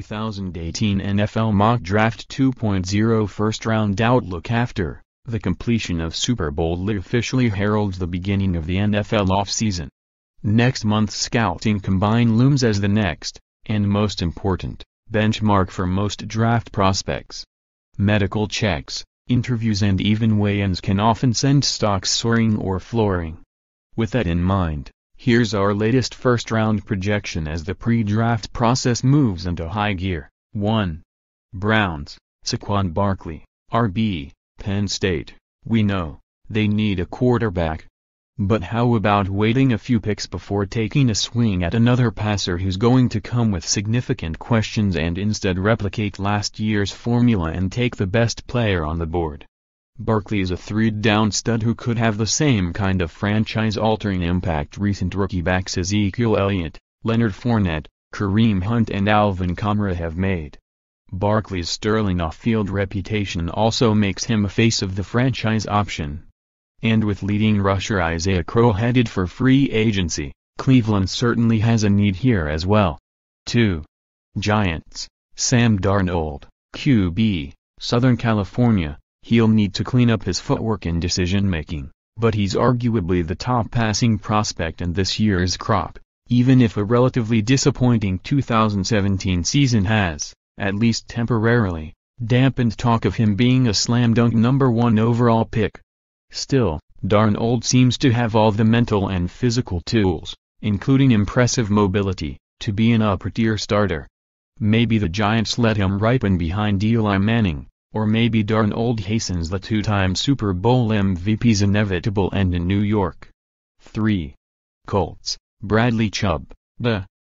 2018 NFL Mock Draft 2.0 First-Round Outlook. After the completion of Super Bowl LII officially heralds the beginning of the NFL offseason. Next month's Scouting Combine looms as the next, and most important, benchmark for most draft prospects. Medical checks, interviews and even weigh-ins can often send stocks soaring or flooring. With that in mind, here's our latest first-round projection as the pre-draft process moves into high gear. 1. Browns, Saquon Barkley, RB, Penn State. We know they need a quarterback. But how about waiting a few picks before taking a swing at another passer who's going to come with significant questions and instead replicate last year's formula and take the best player on the board? Barkley is a three-down stud who could have the same kind of franchise-altering impact recent rookie backs Ezekiel Elliott, Leonard Fournette, Kareem Hunt and Alvin Kamara have made. Barkley's sterling off-field reputation also makes him a face of the franchise option. And with leading rusher Isaiah Crowell headed for free agency, Cleveland certainly has a need here as well. 2. Giants, Sam Darnold, QB, Southern California. He'll need to clean up his footwork and decision-making, but he's arguably the top passing prospect in this year's crop, even if a relatively disappointing 2017 season has, at least temporarily, dampened talk of him being a slam-dunk number 1 overall pick. Still, Darnold seems to have all the mental and physical tools, including impressive mobility, to be an upper-tier starter. Maybe the Giants let him ripen behind Eli Manning, or maybe Darnold hastens the two-time Super Bowl MVP's inevitable end in New York. 3. Colts, Bradley Chubb,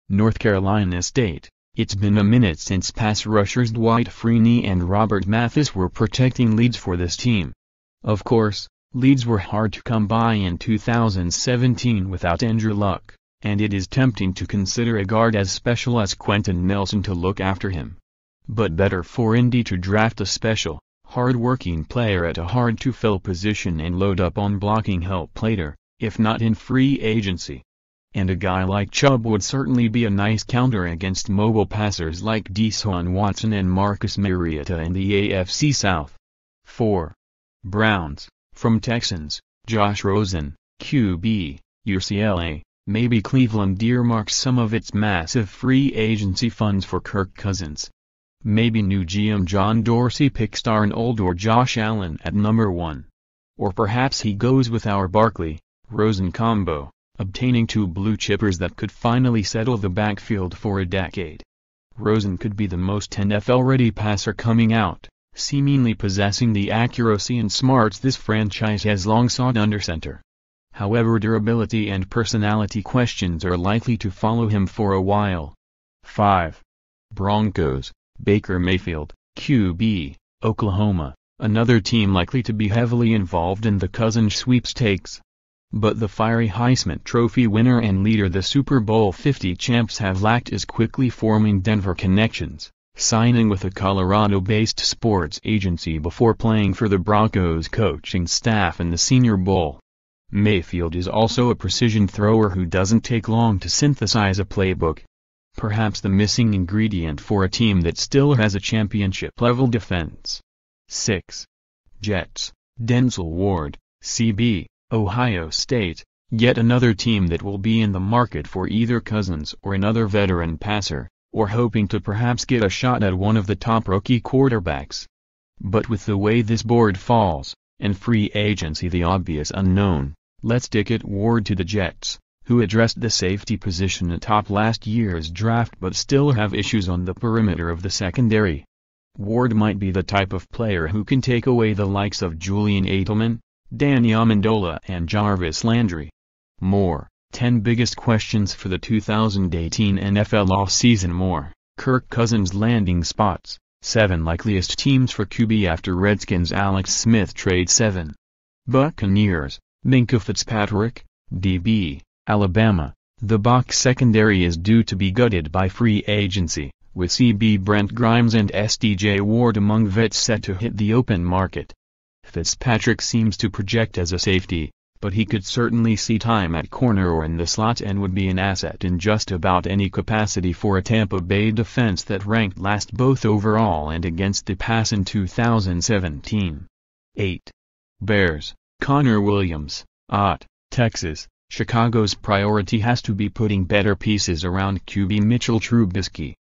North Carolina State. It's been a minute since pass rushers Dwight Freeney and Robert Mathis were protecting leads for this team. Of course, leads were hard to come by in 2017 without Andrew Luck, and it is tempting to consider a guard as special as Quentin Nelson to look after him. But better for Indy to draft a special, hard-working player at a hard-to-fill position and load up on blocking help later, if not in free agency. And a guy like Chubb would certainly be a nice counter against mobile passers like Deshaun Watson and Marcus Mariota in the AFC South. 4. Browns, from Texans, Josh Rosen, QB, UCLA. Maybe Cleveland earmarks some of its massive free agency funds for Kirk Cousins. Maybe new GM John Dorsey picks Darnold or Josh Allen at number 1. Or perhaps he goes with our Barkley-Rosen combo, obtaining two blue chippers that could finally settle the backfield for a decade. Rosen could be the most NFL-ready passer coming out, seemingly possessing the accuracy and smarts this franchise has long sought under center. However, durability and personality questions are likely to follow him for a while. 5. Broncos, Baker Mayfield, QB, Oklahoma, another team likely to be heavily involved in the Cousins sweepstakes. But the fiery Heisman Trophy winner and leader the Super Bowl LII champs have lacked is quickly forming Denver connections, signing with a Colorado-based sports agency before playing for the Broncos coaching staff in the Senior Bowl. Mayfield is also a precision thrower who doesn't take long to synthesize a playbook. Perhaps the missing ingredient for a team that still has a championship-level defense. 6. Jets, Denzel Ward, CB, Ohio State, yet another team that will be in the market for either Cousins or another veteran passer, or hoping to perhaps get a shot at one of the top rookie quarterbacks. But with the way this board falls, and free agency the obvious unknown, let's ticket Ward to the Jets, who addressed the safety position atop last year's draft but still have issues on the perimeter of the secondary. Ward might be the type of player who can take away the likes of Julian Edelman, Danny Amendola and Jarvis Landry. More, 10 biggest questions for the 2018 NFL offseason. More, Kirk Cousins landing spots, 7 likeliest teams for QB after Redskins Alex Smith trade. 7. Buccaneers, Minkah Fitzpatrick, DB, Alabama. The Bucs secondary is due to be gutted by free agency, with CB Brent Grimes and SDJ Ward among vets set to hit the open market. Fitzpatrick seems to project as a safety, but he could certainly see time at corner or in the slot and would be an asset in just about any capacity for a Tampa Bay defense that ranked last both overall and against the pass in 2017. 8. Bears, Connor Williams, Texas. Chicago's priority has to be putting better pieces around QB Mitchell Trubisky.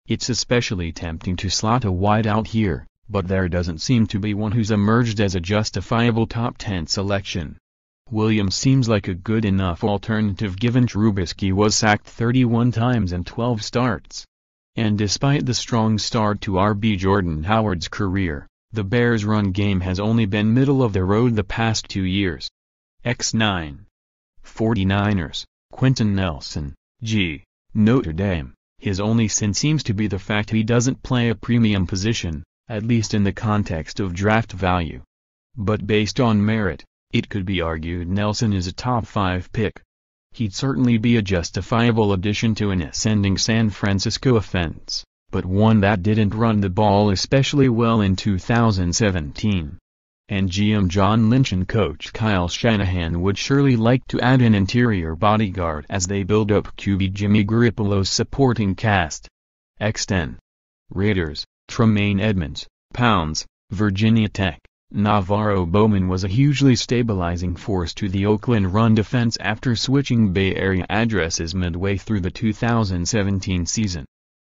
It's especially tempting to slot a wideout here, but there doesn't seem to be one who's emerged as a justifiable top 10 selection. Williams seems like a good enough alternative given Trubisky was sacked 31 times in 12 starts. And despite the strong start to RB Jordan Howard's career, the Bears' run game has only been middle of the road the past 2 years. X9. 49ers, Quentin Nelson, Notre Dame. His only sin seems to be the fact he doesn't play a premium position, at least in the context of draft value. But based on merit, it could be argued Nelson is a top 5 pick. He'd certainly be a justifiable addition to an ascending San Francisco offense, but one that didn't run the ball especially well in 2017. And GM John Lynch and coach Kyle Shanahan would surely like to add an interior bodyguard as they build up QB Jimmy Garoppolo's supporting cast. X10. Raiders, Tremaine Edmunds, Pounds, Virginia Tech. Navarro Bowman was a hugely stabilizing force to the Oakland run defense after switching Bay Area addresses midway through the 2017 season.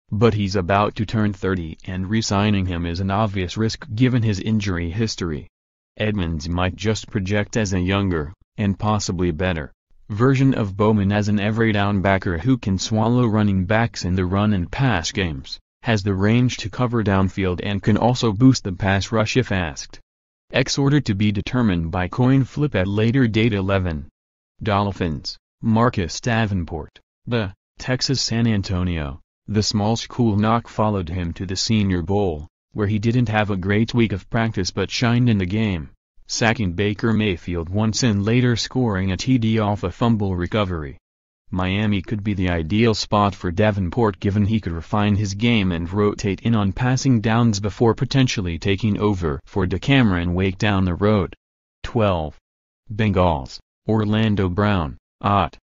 But he's about to turn 30 and re-signing him is an obvious risk given his injury history. Edmunds might just project as a younger, and possibly better, version of Bowman as an every-down backer who can swallow running backs in the run and pass games, has the range to cover downfield and can also boost the pass rush if asked. X order to be determined by coin flip at later date. 11. Dolphins, Marcus Davenport, Texas San Antonio. The small school knock followed him to the Senior Bowl, where he didn't have a great week of practice but shined in the game, sacking Baker Mayfield once and later scoring a TD off a fumble recovery. Miami could be the ideal spot for Davenport given he could refine his game and rotate in on passing downs before potentially taking over for DeCameron Wake down the road. 12. Bengals, Orlando Brown,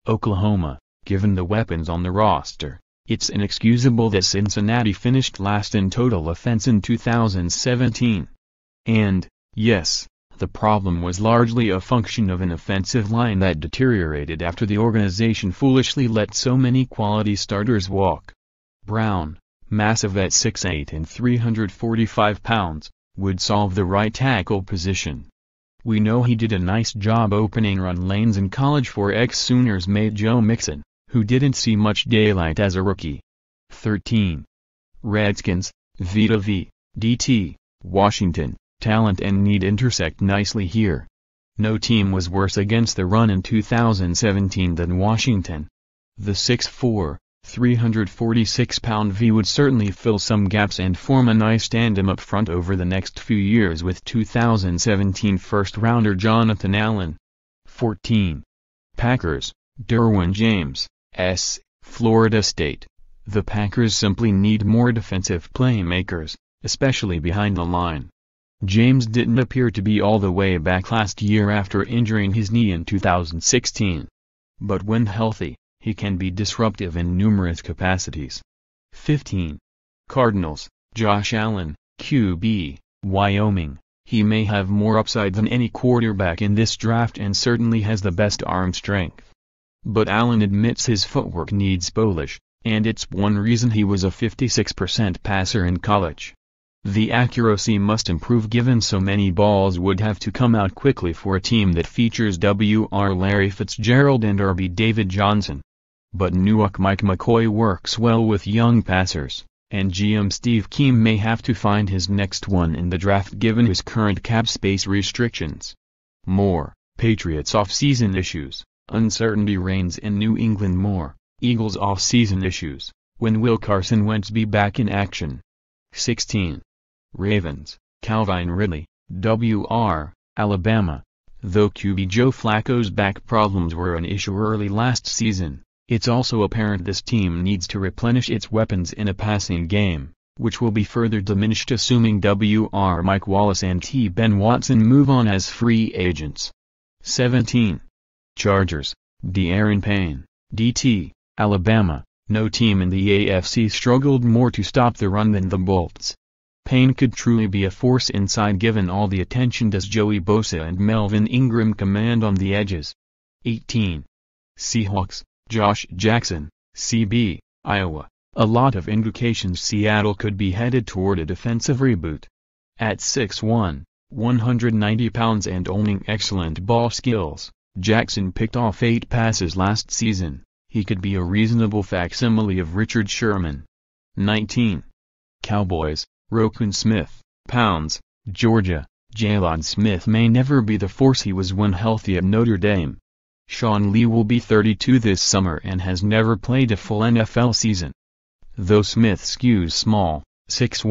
Oklahoma. Given the weapons on the roster, it's inexcusable that Cincinnati finished last in total offense in 2017. And, yes, the problem was largely a function of an offensive line that deteriorated after the organization foolishly let so many quality starters walk. Brown, massive at 6'8" and 345 pounds, would solve the right tackle position. We know he did a nice job opening run lanes in college for ex-Sooners mate Joe Mixon, who didn't see much daylight as a rookie. 13. Redskins, Vita V, DT, Washington. Talent and need intersect nicely here. No team was worse against the run in 2017 than Washington. The 6'4", 346-pound V would certainly fill some gaps and form a nice tandem up front over the next few years with 2017 first-rounder Jonathan Allen. 14. Packers, Derwin James, Florida State. The Packers simply need more defensive playmakers, especially behind the line. James didn't appear to be all the way back last year after injuring his knee in 2016. But when healthy, he can be disruptive in numerous capacities. 15. Cardinals, Josh Allen, QB, Wyoming. He may have more upside than any quarterback in this draft and certainly has the best arm strength. But Allen admits his footwork needs polish, and it's one reason he was a 56% passer in college. The accuracy must improve given so many balls would have to come out quickly for a team that features W.R. Larry Fitzgerald and R.B. David Johnson. But Newark Mike McCoy works well with young passers, and GM Steve Keim may have to find his next one in the draft given his current cap space restrictions. More, Patriots offseason issues, uncertainty reigns in New England. More, Eagles offseason issues, when will Carson Wentz be back in action? 16. Ravens, Calvin Ridley, W.R., Alabama. Though QB Joe Flacco's back problems were an issue early last season, it's also apparent this team needs to replenish its weapons in a passing game, which will be further diminished assuming W.R. Mike Wallace and T. Ben Watson move on as free agents. 17. Chargers, De'Aaron Payne, DT, Alabama. No team in the AFC struggled more to stop the run than the Bolts. Payne could truly be a force inside given all the attention does Joey Bosa and Melvin Ingram command on the edges. 18. Seahawks, Josh Jackson, CB, Iowa. A lot of indications Seattle could be headed toward a defensive reboot. At 6'1", 190 pounds and owning excellent ball skills, Jackson picked off 8 passes last season. He could be a reasonable facsimile of Richard Sherman. 19. Cowboys, Roquan Smith, pounds, Georgia. Jalen Smith may never be the force he was when healthy at Notre Dame. Sean Lee will be 32 this summer and has never played a full NFL season. Though Smith skews small, 6'1",